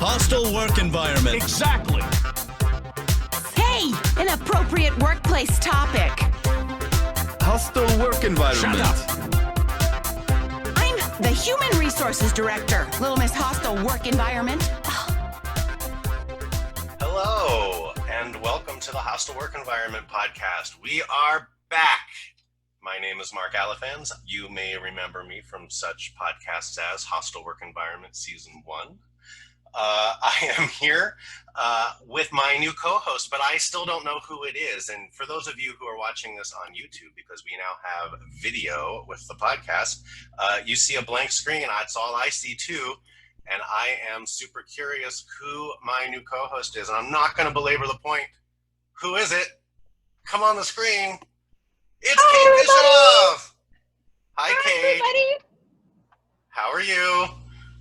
Hostile work environment. Exactly. Hey, an appropriate workplace topic. Hostile work environment. Shut up. I'm the Human Resources Director, Little Miss Hostile Work Environment. Hello, and welcome to the Hostile Work Environment podcast. We are back. My name is Marc Alifanz. You may remember me from such podcasts as Hostile Work Environment Season 1. I am here with my new co-host, but I still don't know who it is. And for those of you who are watching this on YouTube, because we now have video with the podcast, you see a blank screen. That's all I see too. And I am super curious who my new co-host is. And I'm not going to belabor the point. Who is it? Come on the screen. It's Kate Bischoff. Hi, Kate. Everybody. How are you?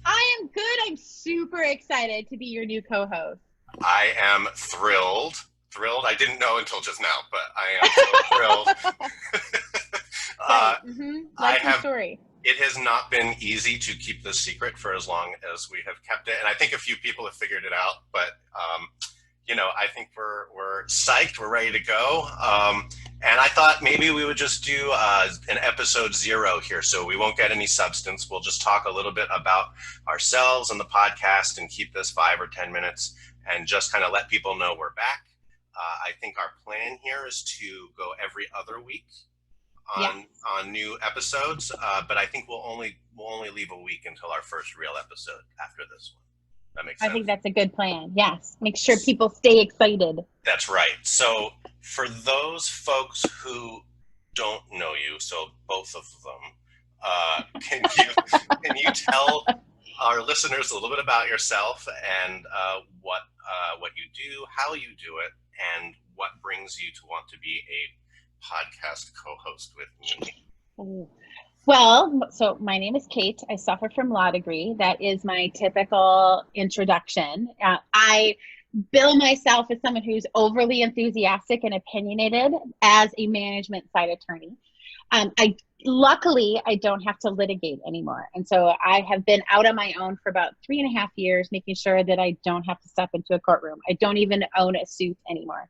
I am good. I'm super excited to be your new co-host. I am thrilled. I didn't know until just now, but I am so thrilled. Like your story. It has not been easy to keep this secret for as long as we have kept it, and I think a few people have figured it out. But I think we're psyched. We're ready to go. And I thought maybe we would just do an episode 0 here, so we won't get any substance. We'll just talk a little bit about ourselves and the podcast and keep this 5 or 10 minutes and just kind of let people know we're back. I think our plan here is to go every other week on new episodes, but I think we'll only leave a week until our first real episode after this one. That makes sense. I think that's a good plan. Yes. Make sure people stay excited. That's right. So for those folks who don't know you, so both of them, can you tell our listeners a little bit about yourself and what you do, how you do it, and what brings you to want to be a podcast co-host with me? Well, so my name is Kate. I suffer from law degree. That is my typical introduction. I bill myself as someone who's overly enthusiastic and opinionated as a management side attorney. Luckily, I don't have to litigate anymore. And so I have been out on my own for about 3.5 years, making sure that I don't have to step into a courtroom. I don't even own a suit anymore.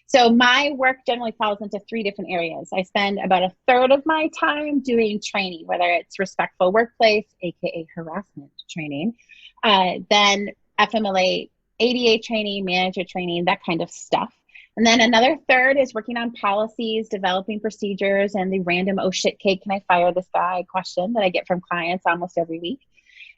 So my work generally falls into 3 different areas. I spend about 1/3 of my time doing training, whether it's respectful workplace, AKA harassment training, then FMLA, ADA training, manager training, that kind of stuff. And then another 1/3 is working on policies, developing procedures, and the random, oh shit, Kate, can I fire this guy question that I get from clients almost every week.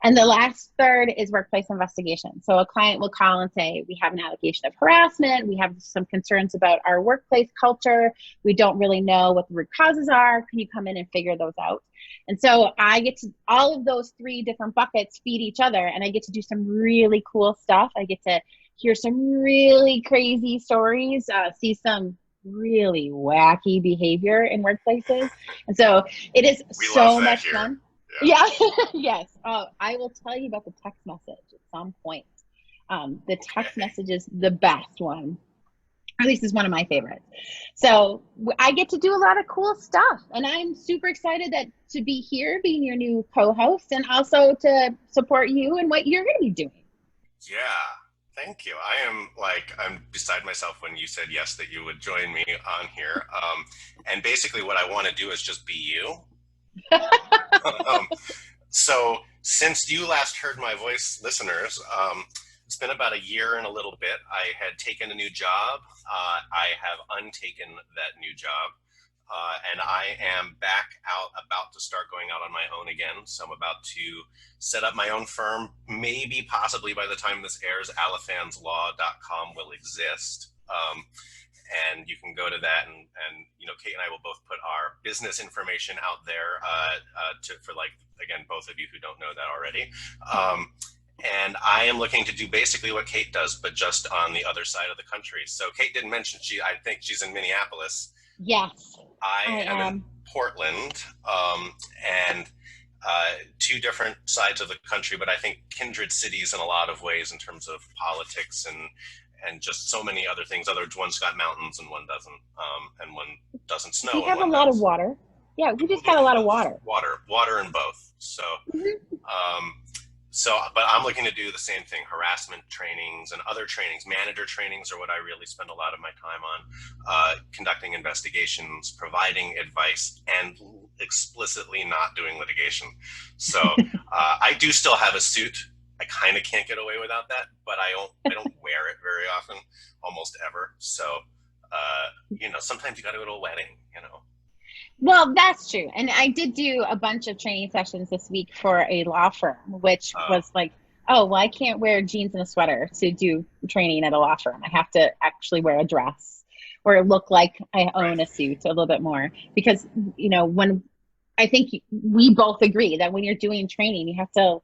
And the last 1/3 is workplace investigation. So a client will call and say, we have an allegation of harassment. We have some concerns about our workplace culture. We don't really know what the root causes are. Can you come in and figure those out? And so I get to, all of those 3 different buckets feed each other, and I get to do some really cool stuff. I get to hear some really crazy stories, see some really wacky behavior in workplaces. And so it is so much fun. Yeah. Yes. I will tell you about the text message at some point. The text message is the best one, or at least is one of my favorites. So I get to do a lot of cool stuff, and I'm super excited to be here, being your new co-host, and also to support you and what you're going to be doing. Yeah. Thank you. I'm beside myself when you said yes, that you would join me on here. And basically what I want to do is just be you. So since you last heard my voice, listeners, it's been about 1 year and a little bit. I had taken a new job. I have untaken that new job. And I am back about to start going out on my own again. So I'm about to set up my own firm. Maybe, possibly by the time this airs, alifanzlaw.com will exist. And you can go to that, and Kate and I will both put our business information out there for again, both of you who don't know that already. And I am looking to do basically what Kate does, but just on the other side of the country. So Kate didn't mention I think she's in Minneapolis. Yes, I am in Portland, and 2 different sides of the country, but I think kindred cities in a lot of ways in terms of politics and just so many other things. One's got mountains and one doesn't, and one doesn't snow. We have a lot of water. Yeah, we just got a lot of water. Water in both. So, But I'm looking to do the same thing, harassment trainings and other trainings. Manager trainings are what I really spend a lot of my time on, conducting investigations, providing advice, and explicitly not doing litigation. So I do still have a suit. I kind of can't get away without that, but I don't wear it very often, almost ever. So, sometimes you got to go to a wedding, Well, that's true. And I did do a bunch of training sessions this week for a law firm, which was like, oh, well, I can't wear jeans and a sweater to do training at a law firm. I have to actually wear a dress or look like I own a suit a little bit more. Because, when I think we both agree that when you're doing training, you have to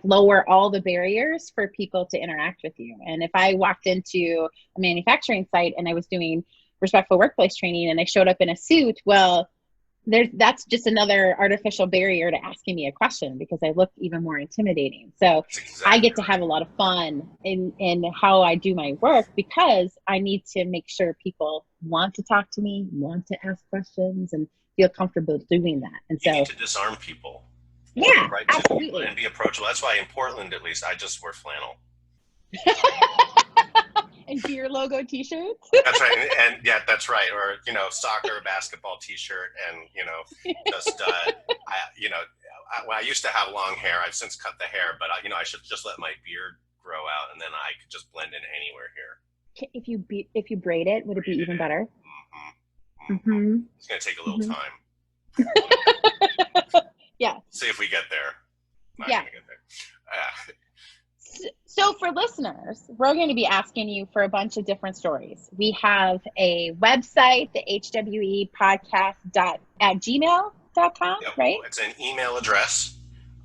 lower all the barriers for people to interact with you. And if I walked into a manufacturing site and I was doing respectful workplace training and I showed up in a suit, well, that's just another artificial barrier to asking me a question because I look even more intimidating. So I get to have a lot of fun in how I do my work because I need to make sure people want to talk to me, want to ask questions, and feel comfortable doing that. And you need to disarm people. Yeah, right, absolutely. And be approachable. That's why in Portland, at least, I just wear flannel. And beer logo t-shirts. That's right. And yeah, that's right. Or, soccer, basketball t-shirt. And, just, I used to have long hair. I've since cut the hair, but I should just let my beard grow out and then I could just blend in anywhere here. If you braid it, would it be even better? Mm-hmm. It's going to take a little time. Yeah. See if we get there. Not yeah. Gonna get there. So for listeners, we're going to be asking you for a bunch of different stories. We have a website, the hwepodcast@gmail.com, Yep. right? It's an email address.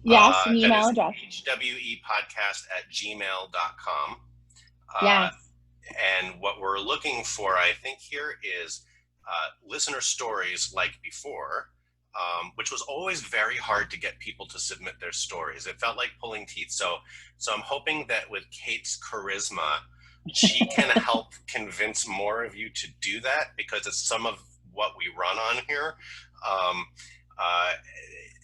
Yes, an email address. hwepodcast@gmail.com. Yes. And what we're looking for, I think, here is listener stories like before, which was always very hard to get people to submit their stories. It felt like pulling teeth. So I'm hoping that with Kate's charisma, she can help convince more of you to do that because it's some of what we run on here.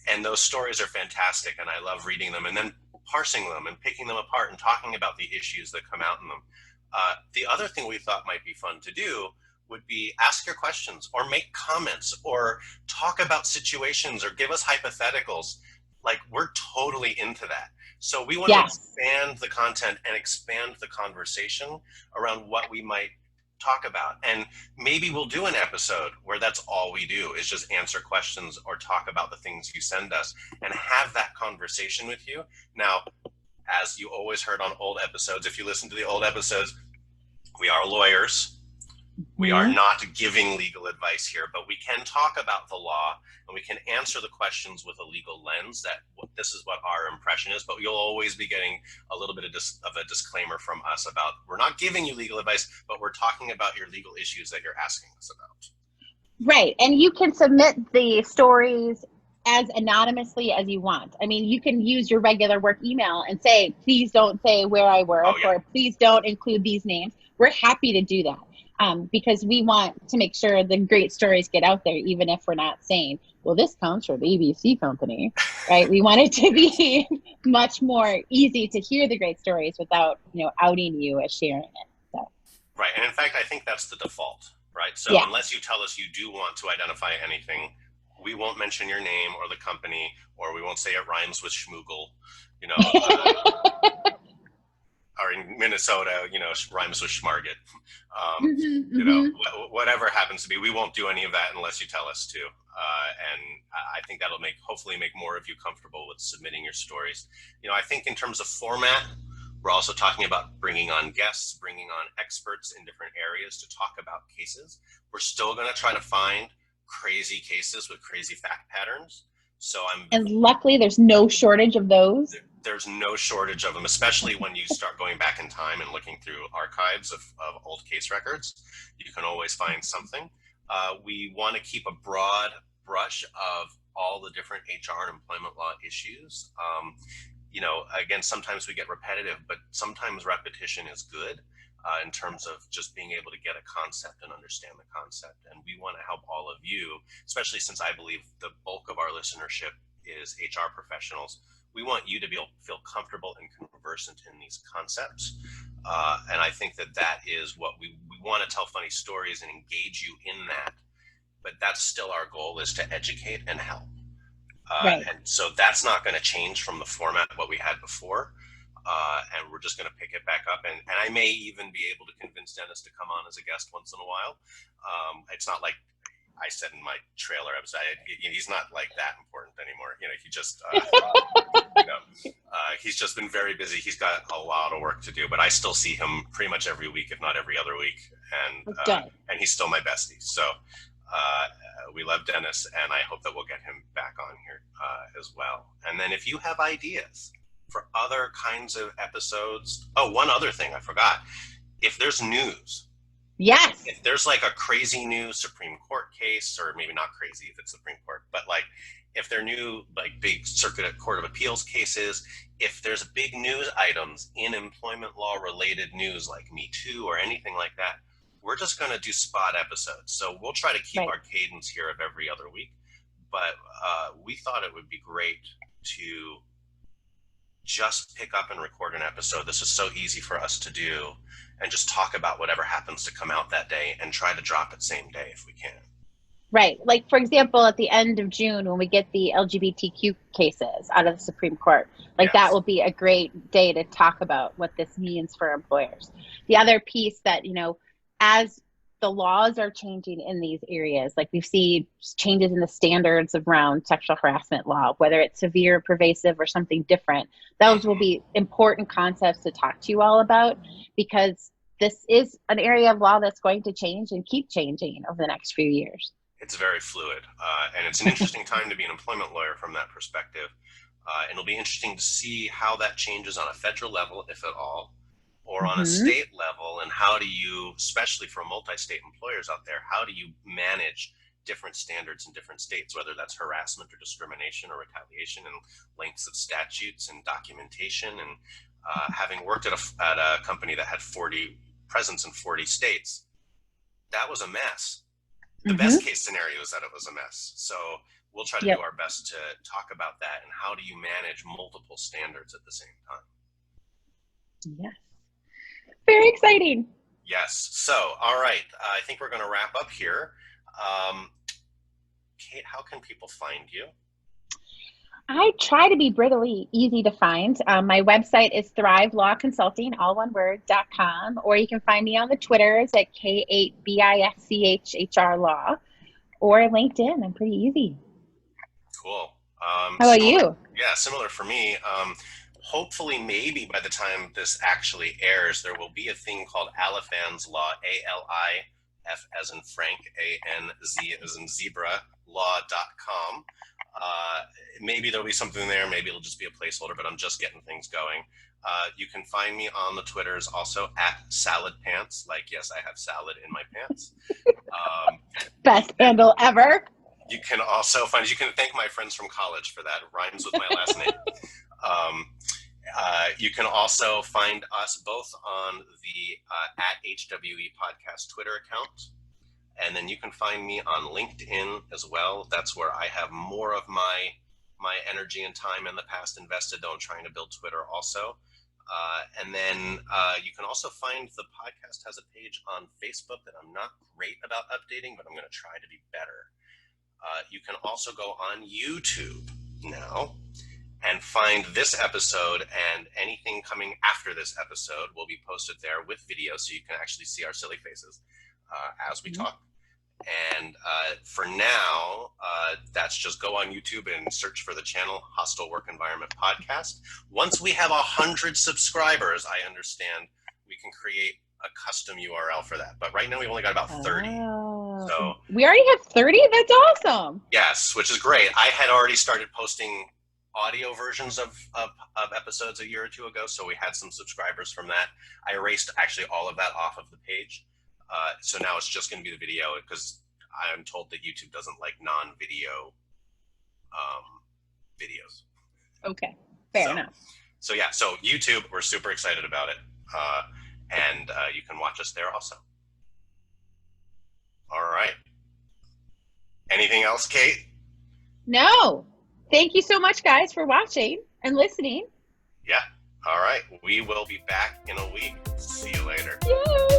And those stories are fantastic and I love reading them and then parsing them and picking them apart and talking about the issues that come out in them. The other thing we thought might be fun to do would be ask your questions or make comments or talk about situations or give us hypotheticals. Like we're totally into that. So we want to expand the content and expand the conversation around what we might talk about. And maybe we'll do an episode where that's all we do is just answer questions or talk about the things you send us and have that conversation with you. Now, as you always heard on old episodes, if you listen to the old episodes, we are lawyers. We are not giving legal advice here, but we can talk about the law and we can answer the questions with a legal lens that this is what our impression is, but you'll always be getting a little bit of a disclaimer from us about we're not giving you legal advice, but we're talking about your legal issues that you're asking us about. Right. And you can submit the stories as anonymously as you want. I mean, you can use your regular work email and say, please don't say where I work or please don't include these names. We're happy to do that. Because we want to make sure the great stories get out there, even if we're not saying, well, this comes from the ABC company, right? We want it to be much more easy to hear the great stories without, outing you as sharing it. So. Right. And in fact, I think that's the default, right? So unless you tell us you do want to identify anything, we won't mention your name or the company, or we won't say it rhymes with schmoogle, or in Minnesota, rhymes with schmarget. Whatever happens to be, we won't do any of that unless you tell us to. And I think that'll hopefully make more of you comfortable with submitting your stories. I think in terms of format, we're also talking about bringing on guests, bringing on experts in different areas to talk about cases. We're still going to try to find crazy cases with crazy fact patterns. And luckily, there's no shortage of those. There's no shortage of them, especially when you start going back in time and looking through archives of old case records. You can always find something. We want to keep a broad brush of all the different HR and employment law issues. Again, sometimes we get repetitive, but sometimes repetition is good in terms of just being able to get a concept and understand the concept. And we want to help all of you, especially since I believe the bulk of our listenership is HR professionals. We want you to feel comfortable and conversant in these concepts. And I think that is what we want to tell funny stories and engage you in that. But that's still our goal, is to educate and help. Right. And so that's not going to change from the format what we had before. And we're just going to pick it back up. And I may even be able to convince Dennis to come on as a guest once in a while. It's not like I said in my trailer episode, he's not like that important anymore. He just, he's just been very busy. He's got a lot of work to do, but I still see him pretty much every week, if not every other week. And he's still my bestie. So we love Dennis, and I hope that we'll get him back on here as well. And then if you have ideas for other kinds of episodes. Oh, one other thing I forgot. If there's news. Yes. If there's like a crazy new Supreme Court case, or maybe not crazy if it's Supreme Court, but like if they're new, like big Circuit Court of Appeals cases, if there's big news items in employment law related news like Me Too or anything like that, we're just going to do spot episodes. So we'll try to keep our cadence here of every other week. But we thought it would be great to just pick up and record an episode. This is so easy for us to do, and just talk about whatever happens to come out that day and try to drop it same day if we can. Right. Like, for example, at the end of June, when we get the LGBTQ cases out of the Supreme Court, that will be a great day to talk about what this means for employers. The other piece that, as the laws are changing in these areas, like we've seen changes in the standards around sexual harassment law, whether it's severe, pervasive, or something different, those will be important concepts to talk to you all about, because this is an area of law that's going to change and keep changing over the next few years. It's very fluid, and it's an interesting time to be an employment lawyer from that perspective. And it'll be interesting to see how that changes on a federal level, if at all, or on a state level, and how do you, especially for multi-state employers out there, how do you manage different standards in different states, whether that's harassment or discrimination or retaliation, and lengths of statutes and documentation. And having worked at a company that had presence in 40 states, that was a mess. The best case scenario is that it was a mess. So we'll try to do our best to talk about that, and how do you manage multiple standards at the same time. Yes. Very exciting. Yes. So, all right. I think we're going to wrap up here. Kate, how can people find you? I try to be brutally easy to find. My website is thrivelawconsulting, all one word, .com, or you can find me on the Twitters at K8BISCHHR Law, or LinkedIn. I'm pretty easy. Cool. How about you? Yeah, similar for me. Hopefully, maybe by the time this actually airs, there will be a thing called Alifanz Law, ALIF as in Frank, ANZ as in zebra, law.com. Maybe there'll be something there. Maybe it'll just be a placeholder, but I'm just getting things going. You can find me on the Twitters also at Salad Pants. Like, yes, I have salad in my pants. Best handle ever. You can also find, you can thank my friends from college for that. It rhymes with my last name. You can also find us both on the at HWE Podcast Twitter account. And then you can find me on LinkedIn as well. That's where I have more of my energy and time in the past invested on trying to build Twitter also. And then you can also find the podcast has a page on Facebook that I'm not great about updating, but I'm going to try to be better. You can also go on YouTube now and find this episode, and anything coming after this episode will be posted there with video, so you can actually see our silly faces as we talk. And for now, that's just go on YouTube and search for the channel Hostile Work Environment Podcast. Once we have 100 subscribers, I understand we can create a custom URL for that. But right now we've only got about 30. Oh. So we already have 30? That's awesome. Yes, which is great. I had already started posting audio versions of episodes a year or two ago, so we had some subscribers from that. I erased actually all of that off of the page. So now it's just going to be the video, because I'm told that YouTube doesn't like non-video videos. Okay, fair enough. So yeah, so YouTube, we're super excited about it. And you can watch us there also. All right. Anything else, Kate? No. Thank you so much, guys, for watching. and listening. Yeah. All right. We will be back in a week. See you later. Yay!